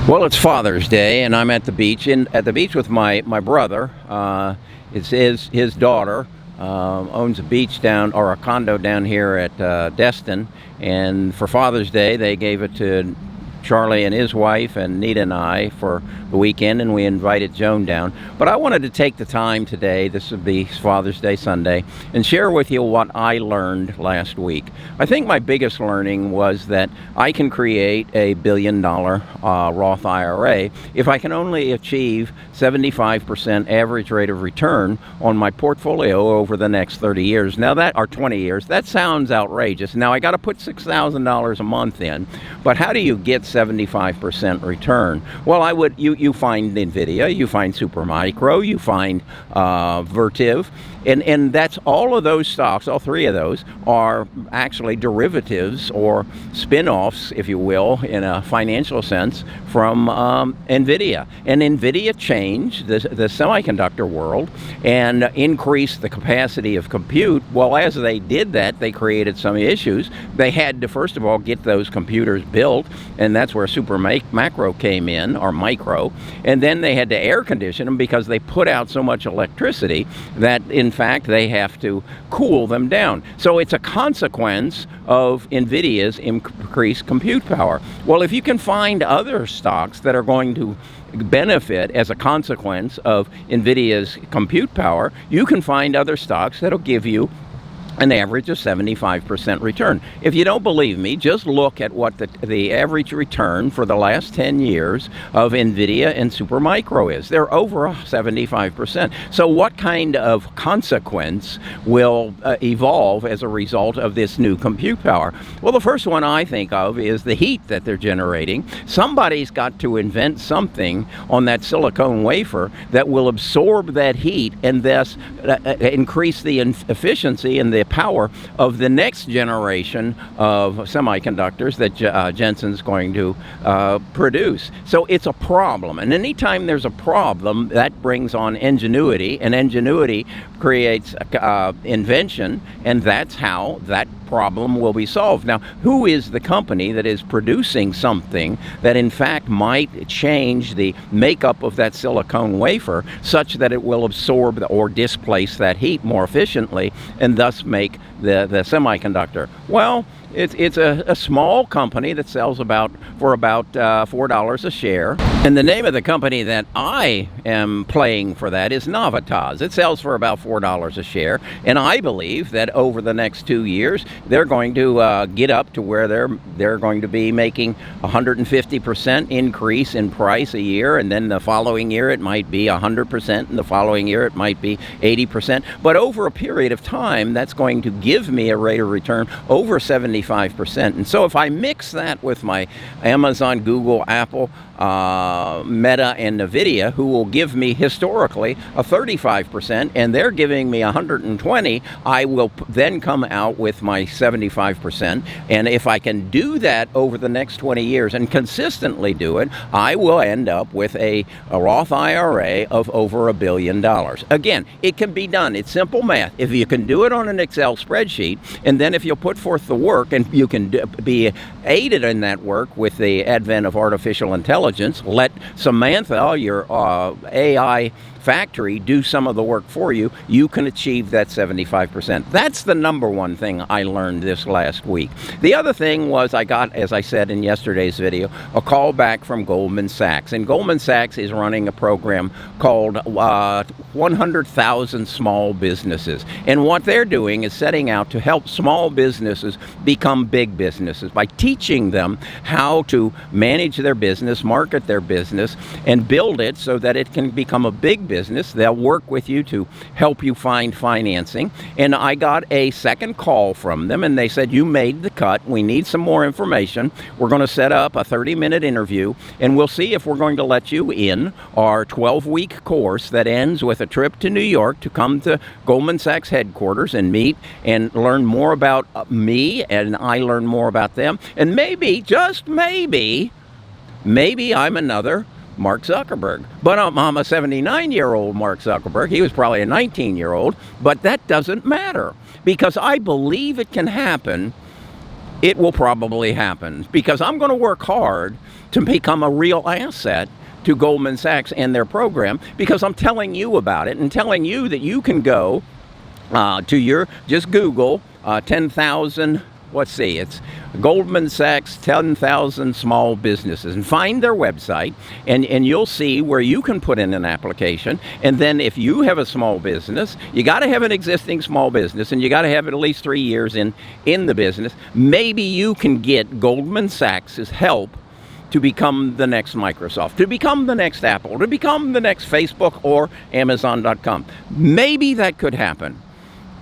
Well, it's Father's Day, and I'm at the beach. At the beach with my brother. It's his daughter owns a beach down or a condo down here at Destin, and for Father's Day they gave it to Charlie and his wife and Nita and I for the weekend, and we invited Joan down. But I wanted to take the time today, this would be Father's Day Sunday, and share with you what I learned last week. I think my biggest learning was that I can create a billion-dollar Roth IRA if I can only achieve 75% average rate of return on my portfolio over the next 30 years. Now that, or 20 years, that sounds outrageous. Now I got to put $6,000 a month in, but how do you get 75% return? Well, you find NVIDIA, you find Supermicro, you find Vertiv, and that's all of those stocks. All three of those are actually derivatives or spin-offs, if you will, in a financial sense, from NVIDIA. And NVIDIA changed the semiconductor world and increased the capacity of compute. Well, as they did that, they created some issues. They had to, first of all, get those computers built, and that's where Supermicro came in, or micro, and then they had to air condition them because they put out so much electricity that, in fact, they have to cool them down. So it's a consequence of NVIDIA's increased compute power. Well, if you can find other stocks that are going to benefit as a consequence of NVIDIA's compute power, you can find other stocks that'll give you an average of 75% return. If you don't believe me, just look at what the average return for the last 10 years of NVIDIA and Supermicro is. They're over 75%. So what kind of consequence will evolve as a result of this new compute power? Well, the first one I think of is the heat that they're generating. Somebody's got to invent something on that silicone wafer that will absorb that heat and thus increase the efficiency and the power of the next generation of semiconductors that Jensen's going to produce. So it's a problem, and anytime there's a problem, that brings on ingenuity, and ingenuity creates invention, and that's how that problem will be solved. Now, who is the company that is producing something that in fact might change the makeup of that silicone wafer such that it will absorb or displace that heat more efficiently and thus make the semiconductor? Well, it's a small company that sells for about $4 a share. And the name of the company that I am playing for that is Navitas. It sells for about $4 a share. And I believe that over the next 2 years, they're going to get up to where they're going to be making 150% increase in price a year. And then the following year, it might be 100%. And the following year, it might be 80%. But over a period of time, that's going to give me a rate of return over 75%. And so if I mix that with my Amazon, Google, Apple, Meta, and NVIDIA, who will give me historically a 35%, and they're giving me 120, I will then come out with my 75%. And if I can do that over the next 20 years and consistently do it, I will end up with a Roth IRA of over $1 billion. Again, it can be done. It's simple math. If you can do it on an Excel spreadsheet, and then if you'll put forth the work, and you can be aided in that work with the advent of artificial intelligence, let Samantha, your AI factory, do some of the work for you, you can achieve that 75%. That's the number one thing I learned this last week. The other thing was I got, as I said in yesterday's video, a call back from Goldman Sachs. And Goldman Sachs is running a program called 100,000 Small Businesses. And what they're doing is setting out to help small businesses become big businesses by teaching them how to manage their business, market their business, and build it so that it can become a big business. They'll work with you to help you find financing. And I got a second call from them, and they said, you made the cut. We need some more information. We're going to set up a 30-minute interview, and we'll see if we're going to let you in our 12-week course that ends with a trip to New York to come to Goldman Sachs headquarters and meet and learn more about me, and I learn more about them. And maybe, just maybe I'm another Mark Zuckerberg. But I'm a 79-year-old Mark Zuckerberg. He was probably a 19-year-old, but that doesn't matter because I believe it can happen it will probably happen because I'm going to work hard to become a real asset to Goldman Sachs and their program, because I'm telling you about it and telling you that you can go just Google 10,000, it's Goldman Sachs 10,000 small businesses, and find their website, and you'll see where you can put in an application. And then if you have a small business, you got to have an existing small business, and you got to have at least 3 years in the business. Maybe you can get Goldman Sachs' help to become the next Microsoft, to become the next Apple, to become the next Facebook or Amazon.com. Maybe that could happen.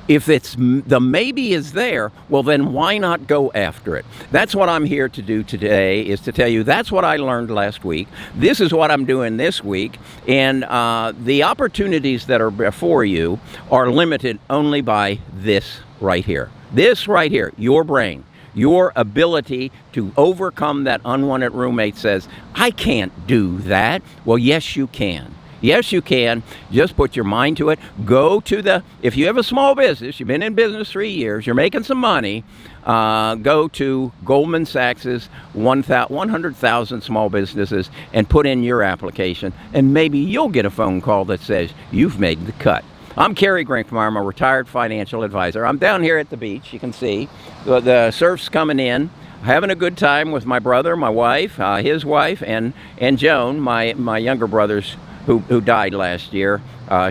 If the maybe is there, well, then why not go after it? That's what I'm here to do today, is to tell you that's what I learned last week. This is what I'm doing this week. And the opportunities that are before you are limited only by this right here. This right here, your brain. Your ability to overcome that unwanted roommate says, I can't do that. Well, yes, you can. Yes, you can. Just put your mind to it. If you have a small business, you've been in business 3 years, you're making some money, go to Goldman Sachs's 100,000 small businesses and put in your application, and maybe you'll get a phone call that says you've made the cut. I'm Kerry. I'm a retired financial advisor. I'm down here at the beach. You can see the surf's coming in. Having a good time with my brother, my wife, his wife, and Joan, my younger brothers who died last year.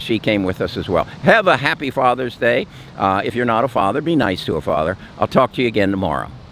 She came with us as well. Have a happy Father's Day. If you're not a father, be nice to a father. I'll talk to you again tomorrow.